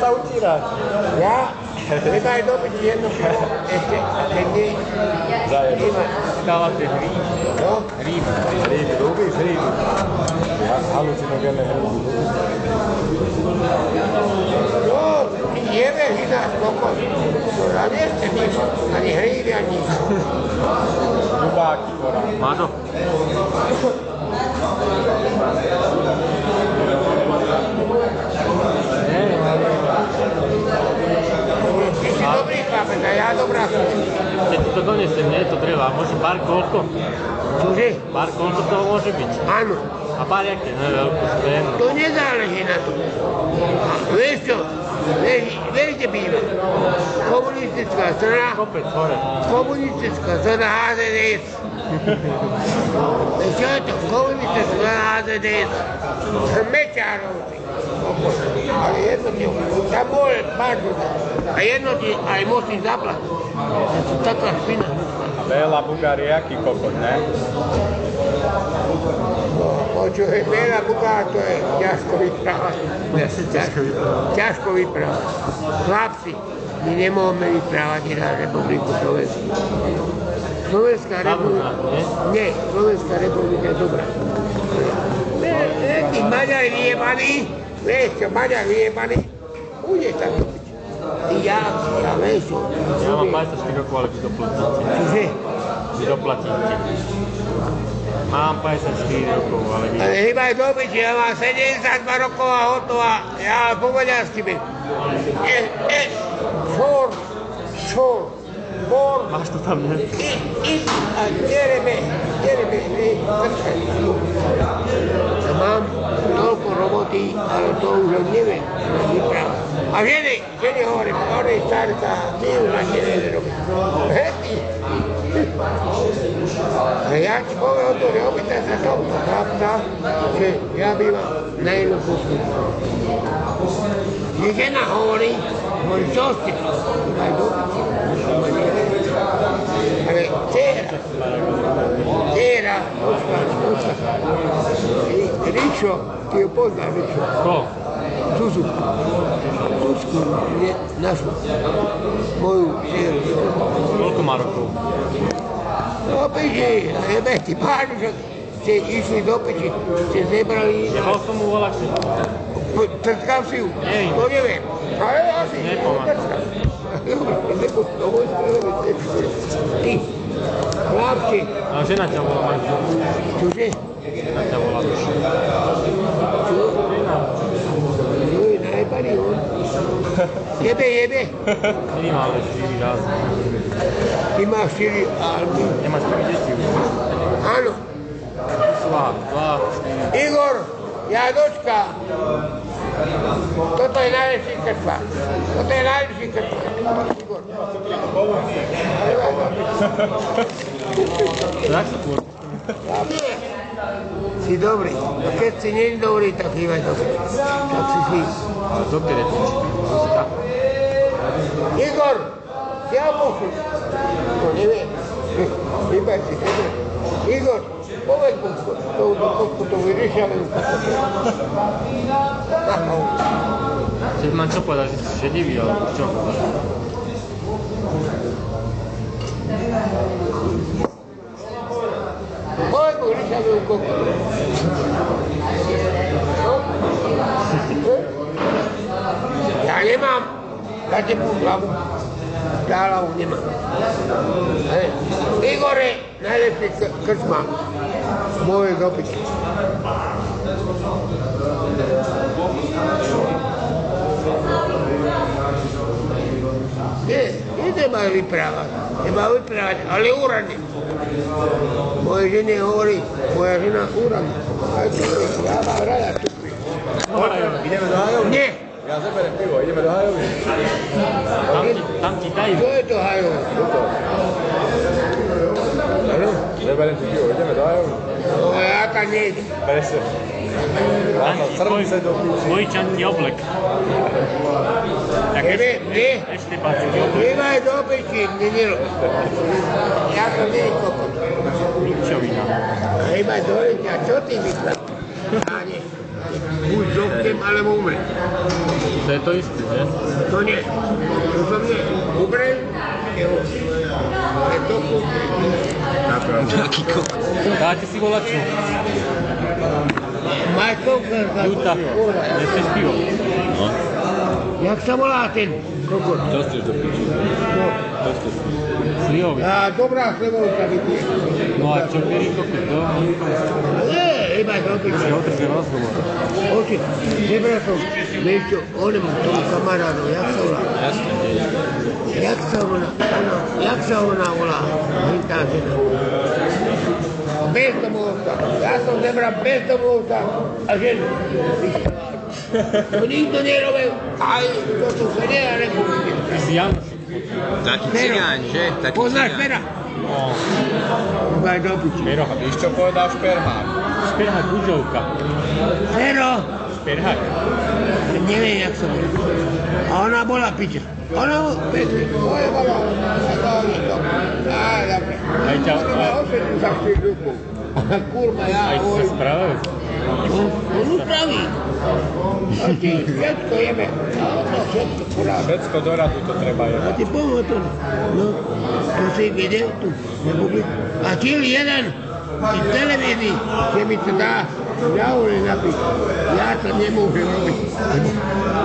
sa utíráš? Ja? Nebaj dobiť jedno pivo, ešte, keď nie. Zajedno. Dávate hríby. No? Hríby. Hríby, ľúbiš hríby? Halucinogénne hríby. No, my jeme ináč pokoj. No, a nešte pivo, ani hríby, ani nič. Ľubáky, korá. Mádo? Ty si dobrý chlapec, a ja dobrá chlapec. Keď ti to donesem, nie? To dreva. Môže pár koľko? Čože? Pár koľko toho môže byť? Áno. A pár jaké? Ne, veľkú stenu. To nezáleží na to. A vieš čo? Vieš, kde býva? Komunistická strana. Kopec hore. Komunistická strana HZDS. Čo je to? Komunistická strana HZDS. Mečiarovci. Ale jedno ti, tam môže páču. A jedno ti aj musím zaplatiť. Je to taká špina. Béla Bugár je aký kokot, ne? Počuj, Béla Bugár to je ťažko vyprávať. Ťažko vyprávať. Chlapci, my nemôžeme vyprávať na Republiku Slovensku. Slovenská republika... Nie, Slovenská republika je dobrá. Tí Maďari vyjebaní, vieš čo, Maďari vyjebaní, bude tam robiť. Ja vieš čo. Ja mám 54 rokov, ale vy doplatíte. Čože? Vy doplatíte. Mám 54 rokov, ale vy... Ale iba je dobiť, že ja mám 72 rokov a hotová, ja po maďarsky by. For. Máš to tam, ne? A terebe, trčaj. Ja mám toľko roboty, ale to už neviem, vyprávať. A ženy hovorím, ona je starka, ty už ani nevie robiť. Hej, a ja ti poviem o to, že opýtaj sa tohto chlapca, že ja bývam na jednu kúsku. Že žena hovorí, čo ste? Aj dobiť. Ale dcera, Ričo, ty ju poznáš, Ričo. Ko? Zuzku, našu, moju dceru. Koľko má rokov? No peči, jebe ti pánu, že ste išli do peči, ste zebrali... Nebol som mu volať? Trtkal si ju? Nie. To neviem. Ale asi... Nepomáham. Ty, chlapci. A žena ťa volá, máš čo? Čože? Žena ťa volá. Čo? Žena. Joj, najebali on. Jebe. Minimálne 4 razy. Ty máš 4, ale my... Nemáš 4 deti už? Áno. 2, 4. Igor, Jadočka. Toto je najlepší krčmák. Igor. Tak sa tvoj. Si dobrý. A keď si nie dobrý, tak hývaj dobrý. Tak si si. Ale do ktoré to či? Igor, ja pošli. No neviem. Hýbaj si, dobre. Igor, povedz mu to vyriešame. Čiže mám čo povedať, že si šedivý, alebo čo? Povedz mu, vyriešame u koku. Ja nemám na tebú hlavu. Hlavu nemám. Igore, najlepší krčmák. Moje dobytky. Nie, nemá vyprávať. Ale úradne. Moje žene hovorí, moja žena úradne. Ja mám rada tukvi. Ideme do hajovny? Nie. Ja zaberiem pivo, ideme do hajovny. Tam ti dajú. Čo je to hajovna? Zaberiem ti pivo, ideme do hajovny. No, jaká nejde. Presne. Dvojčan ti oblek. Tak ešte páči ti oblek. Nemaj do peči, nedelo. Ja to nie je kokot. Mičovina. Nemaj do peči, a čo ty myslíš? A nie. buď zochnem, alebo umrem. To je to isté, že? To nie. To som nie. Umrem, ale to Jaký kokot. Dáte si volaču. Majstovka. Juta. Nechceš pivo? No. Jak sa volá ten kokot? Čo chceš do piči? No. Slivovi. Dobrá slivovka vypije. No a čo pili kokot? Nie, iba to Si piče. otržil rozhovor. Oči, nebral som, vieš čo, onemu tomu kamarádu, jak sa volá? Jasne, nie. Jak sa ona volá? Hentá žena. Bezdomovca. Ja som nebral bezdomovca a ženu. To nikto nerobil. Aj to sú Federa republiky. Ty si Janoš. Taký cigáň, že? Taký Poznáš cigáň. Fera? No. Daj do piči. Miro, víš čo povedal Špermák? Šperhák Budžovka. Fero? Šperhák. Neviem, jak sa volá. A ona bola piča. Ona pekne. Moje bola. Á, dobre. Aj ťa... Ošetím sa v tých rukou. Kurva, ja Aj sa hovorím. správali? On upraví. A ty všetko jeme. A ono všetko kurá. Všetko do radu to treba A jebať. ty pomoň to. No, to si videl tu. A tiel jeden. Ty televízii, že mi to dá ďalej napiť. Ja to nemôžem robiť.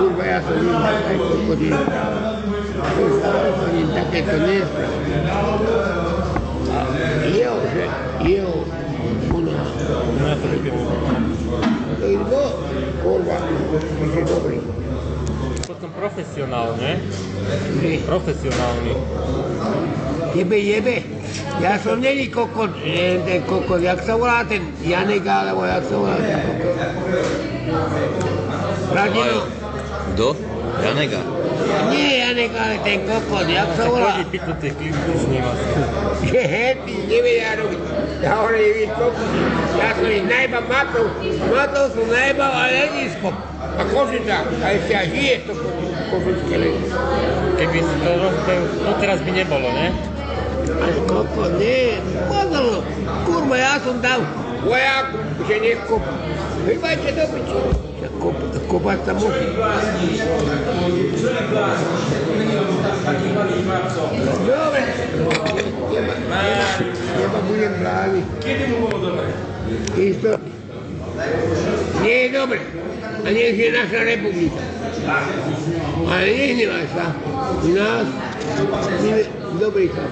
Kurva, ja som im aj kokodín. Oni takéto nespravia. A jeho, ona. No ja to vypiem. To je dvo, kurva, ty si dobrý. Potom profesionálne. Že Profesionálny. Jebe. Ja som není kokot, ten kokot, jak sa volá ten Janek, alebo jak sa volá ten kokot. Radino. Kto? Janega. Nie Janek, ale ten kokot, jak sa volá. Chodí piť do tej klipky s ním asi. Ty nevedia robiť. Ja hovorím, víš kokot. Ja som ich najbal matov. Matov som najbal a ledisko. A kožica. A ešte aj žije to kožičke ledisko. Keby si to rozbil, to teraz by nebolo, ne? Ale kokot, nie. Pozor, kurva, ja som dal vojaku, že nekop. Vybajte do piči. Kopať sa musí. Dobre. Teba budem brániť. Isto. Nie je dobre. A nech je naša republika. Ale nehnevaj sa. U nás je dobrý chlap.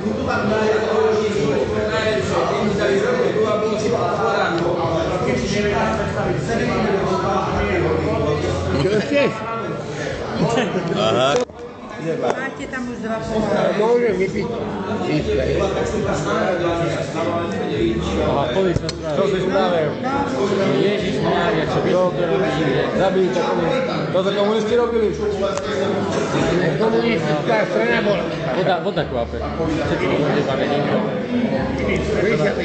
Čo chceš? Aha. Máte tam už 2 poháre. Môžem vypiť. Aha, povedz sa Čo správne. si spravil? Ježišmária, čo by to robili? Zabili ťa komunisti. To sa komunisti robili? Komunistická strana bola. Voda kvape. Všetko bude máme nikto. Vyšali,